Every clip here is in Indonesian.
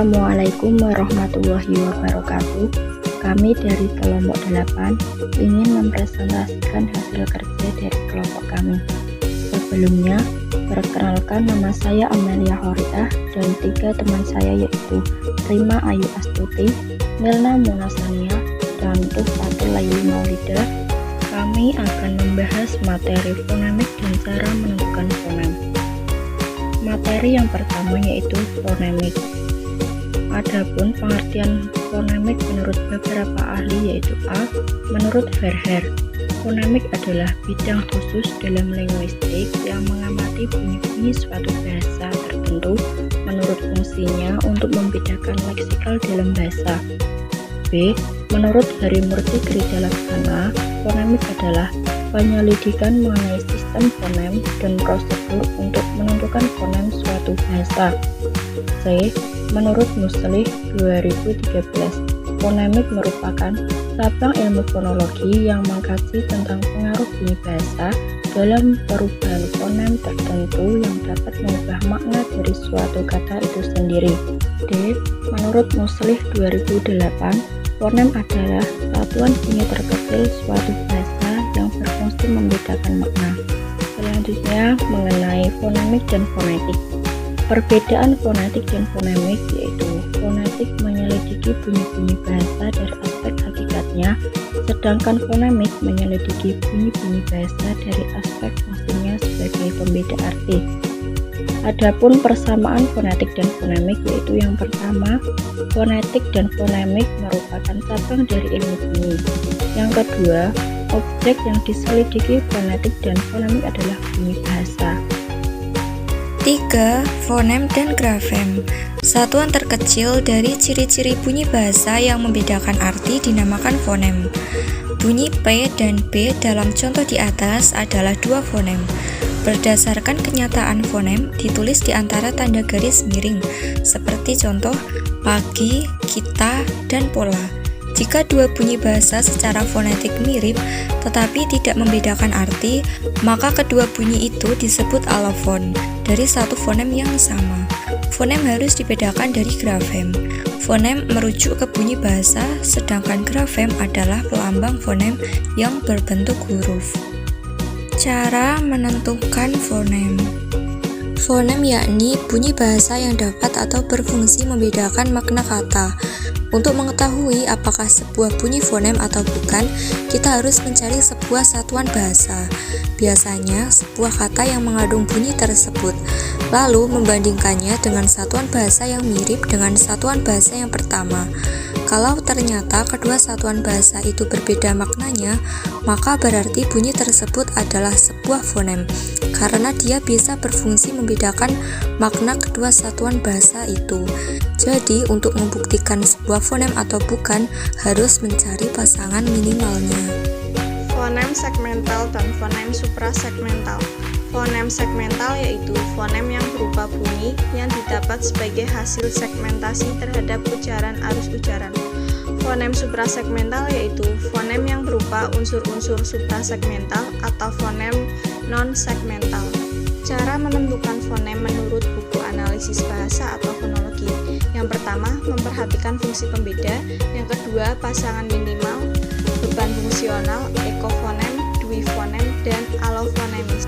Assalamualaikum warahmatullahi wabarakatuh. Kami dari kelompok 8 ingin mempresentasikan hasil kerja dari kelompok kami. Sebelumnya, perkenalkan, nama saya Amelia Horiah dan 3 teman saya yaitu Rima Ayu Astuti, Milna Munasania, dan Tufatul Laili Maulida. Kami akan membahas materi fonemik dan cara menentukan fonem. Materi yang pertama yaitu fonemik. Adapun pengertian fonemik menurut beberapa ahli yaitu A. Menurut Verheer, fonemik adalah bidang khusus dalam linguistik yang mengamati bunyi-bunyi suatu bahasa tertentu menurut fungsinya untuk membedakan leksikal dalam bahasa. B. Menurut Harimurti Grijalaksana, fonemik adalah penyelidikan mengenai sistem fonem dan prosedur untuk menentukan fonem suatu bahasa. C. Menurut Muslih 2013, fonemik merupakan cabang ilmu fonologi yang mengkaji tentang pengaruh bunyi bahasa dalam perubahan fonem tertentu yang dapat mengubah makna dari suatu kata itu sendiri. D. Menurut Muslih 2008, fonem adalah satuan bunyi terkecil suatu bahasa yang berfungsi membedakan makna. Selanjutnya mengenai fonemik dan fonetik. Perbedaan fonetik dan fonemik yaitu fonetik menyelidiki bunyi-bunyi bahasa dari aspek hakikatnya, sedangkan fonemik menyelidiki bunyi-bunyi bahasa dari aspek fungsinya sebagai pembeda arti. Adapun persamaan fonetik dan fonemik yaitu yang pertama, fonetik dan fonemik merupakan cabang dari ilmu bunyi. Yang kedua, objek yang diselidiki fonetik dan fonemik adalah bunyi bahasa. 3. Fonem dan grafem. Satuan terkecil dari ciri-ciri bunyi bahasa yang membedakan arti dinamakan fonem. Bunyi P dan B dalam contoh di atas adalah 2 fonem. Berdasarkan kenyataan fonem ditulis di antara tanda garis miring, seperti contoh pagi, kita, dan pola. Jika 2 bunyi bahasa secara fonetik mirip tetapi tidak membedakan arti, maka kedua bunyi itu disebut alofon dari satu fonem yang sama. Fonem harus dibedakan dari grafem. Fonem merujuk ke bunyi bahasa, sedangkan grafem adalah pelambang fonem yang berbentuk huruf. Cara menentukan fonem. Fonem yakni bunyi bahasa yang dapat atau berfungsi membedakan makna kata. Untuk mengetahui apakah sebuah bunyi fonem atau bukan, kita harus mencari sebuah satuan bahasa, biasanya sebuah kata yang mengandung bunyi tersebut, lalu membandingkannya dengan satuan bahasa yang mirip dengan satuan bahasa yang pertama. Kalau ternyata kedua satuan bahasa itu berbeda maknanya, maka berarti bunyi tersebut adalah sebuah fonem, karena dia bisa berfungsi membedakan makna kedua satuan bahasa itu. Jadi, untuk membuktikan sebuah fonem atau bukan, harus mencari pasangan minimalnya. Fonem segmental dan fonem suprasegmental. Fonem segmental yaitu fonem yang berupa bunyi yang didapat sebagai hasil segmentasi terhadap ujaran arus ujaran. Fonem suprasegmental yaitu fonem yang berupa unsur-unsur suprasegmental atau fonem non-segmental. Cara menentukan fonem menurut buku analisis bahasa atau fonologi. Yang pertama, memperhatikan fungsi pembeda. Yang kedua, pasangan minimal, beban fungsional, ekofonem, duifonem, dan alofonemis.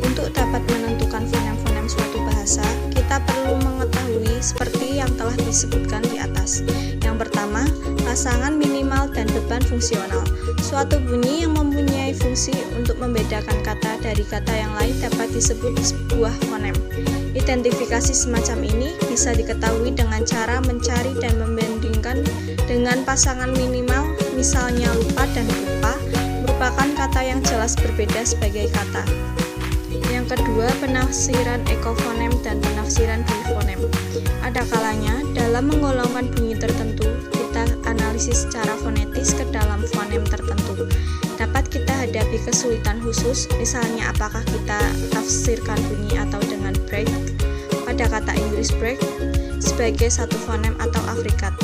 Untuk dapat menentukan fonem-fonem suatu bahasa, kita perlu mengetahui seperti yang telah disebutkan di atas. Yang pertama, pasangan minimal dan beban fungsional. Suatu bunyi yang mempunyai fungsi untuk membedakan kata dari kata yang lain dapat disebut sebuah fonem. Identifikasi semacam ini bisa diketahui dengan cara mencari dan membandingkan dengan pasangan minimal, misalnya lupa dan lupa, merupakan kata yang jelas berbeda sebagai kata. Yang kedua, penafsiran ekofonem dan penafsiran duifonem. Ada kalanya dalam menggolongkan bunyi tertentu, kita analisis secara fonetis ke dalam fonem tertentu. Dapat kita hadapi kesulitan khusus, misalnya apakah kita tafsirkan bunyi atau dengan break pada kata Inggris break sebagai satu fonem atau afrikat,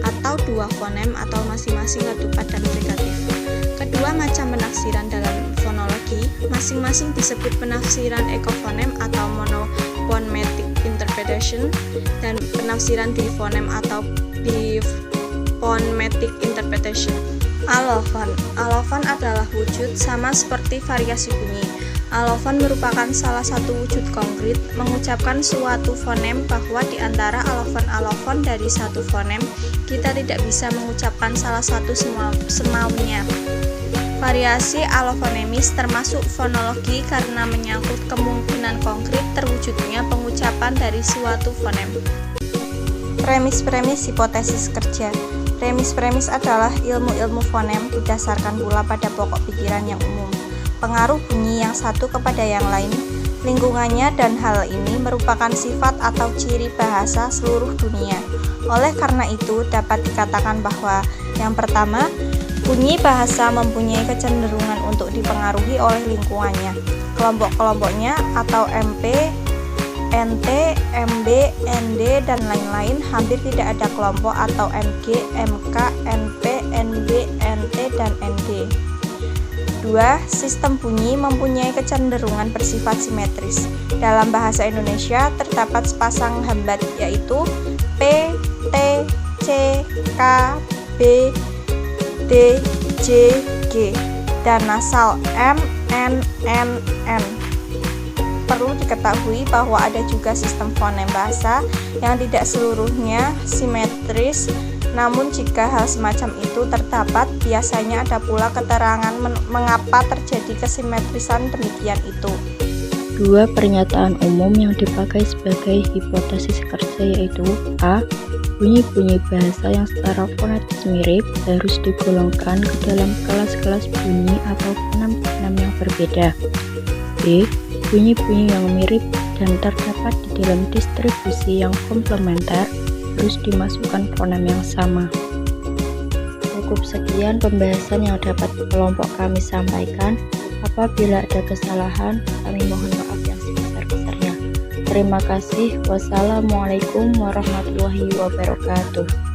atau 2 fonem atau masing-masing ketupat dan frikatif. Kedua macam penafsiran dalam fonologi masing-masing disebut penafsiran ekofonem atau monophonetic interpretation. interpretation, dan penafsiran bifonem atau biphonetic interpretation. Alofon. Alofon adalah wujud sama seperti variasi bunyi. Alofon merupakan salah satu wujud konkret mengucapkan suatu fonem bahwa di antara alofon-alofon dari satu fonem, kita tidak bisa mengucapkan salah satu semaunya. Variasi alofonemis termasuk fonologi karena menyangkut kemungkinan konkret terwujudnya pengucapan dari suatu fonem. Premis-premis hipotesis kerja. Premis-premis adalah ilmu-ilmu fonem didasarkan pula pada pokok pikiran yang umum. Pengaruh bunyi yang satu kepada yang lain, lingkungannya, dan hal ini merupakan sifat atau ciri bahasa seluruh dunia. Oleh karena itu, dapat dikatakan bahwa yang pertama, bunyi bahasa mempunyai kecenderungan untuk dipengaruhi oleh lingkungannya. Kelompok-kelompoknya atau MP, NT, MB, ND, dan lain-lain hampir tidak ada kelompok atau MG, MK, NP, NB, NT, dan ND. 2. Sistem bunyi mempunyai kecenderungan bersifat simetris. Dalam bahasa Indonesia terdapat sepasang hambat yaitu P, T, C, K, B, D, J, G, dan nasal M, N, N, N. Perlu diketahui bahwa ada juga sistem fonem bahasa yang tidak seluruhnya simetris. Namun jika hal semacam itu terdapat, biasanya ada pula keterangan mengapa terjadi kesimetrisan demikian itu. 2 pernyataan umum yang dipakai sebagai hipotesis kerja yaitu A. Bunyi-bunyi bahasa yang secara fonetis mirip harus digolongkan ke dalam kelas-kelas bunyi atau fonem-fonem yang berbeda. B. Bunyi-bunyi yang mirip dan terdapat di dalam distribusi yang komplementer harus dimasukkan fonem yang sama. Cukup sekian pembahasan yang dapat kelompok kami sampaikan. Apabila ada kesalahan, kami mohon maaf yang sebesar-besarnya. Terima kasih. Wassalamualaikum warahmatullahi wabarakatuh.